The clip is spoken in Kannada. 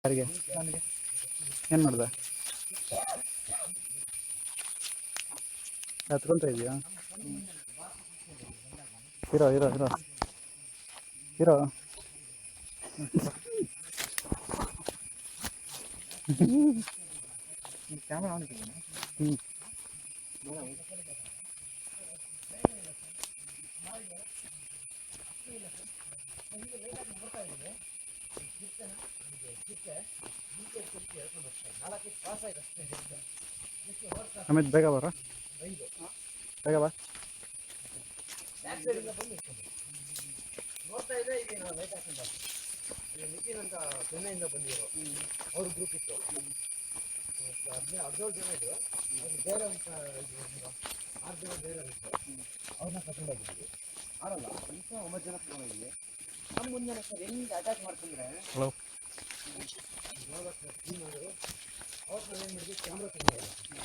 ಯಾರಿಗೆ ಏನು ಮಾಡ್ದೆ ಹತ್ಕೊಂತ ಇದೆಯಾ hero hero hero hero camera on ಹ್ಞೂ ಅಮಿತ್ ಬೇಗ ಬರ ಬೇಗ ಬಾ ನೋಡ್ತಾ ಇದ್ರೆ ಈಗ ನಾವು ಲೈಟ್ ಹಾಕೊಂಡ ನಿತಿನ್ ಅಂತ ಚೆನ್ನೈಯಿಂದ ಬಂದಿರೋ ಅವ್ರ ಗ್ರೂಪ್ ಇತ್ತು ಹದಿನೇಳು ಜನ ಇದ್ರು ಅದು ಬೇರೆ ಅಂತ 6 ಜನ ಬೇರೆ ಇತ್ತು ಅವ್ರನ್ನ ಕರ್ಕೊಂಡೋಗಿದ್ವಿ ಆರಲ್ಲ 9 ಜನ ಕರ್ಕೊಂಡೋಗಿದ್ವಿ ನಮ್ಮ ಮುಂದೆ ಸರ್ ಹೆಂಗೆ ಅಟ್ಯಾಕ್ ಮಾಡ್ಕೊಂಡ್ರೆ ಹಲೋ ಅವ್ರನ್ನ ಏನು ಮಾಡಿದ್ವಿ ಕ್ಯಾಮ್ರಾ ತಗೊಂಡು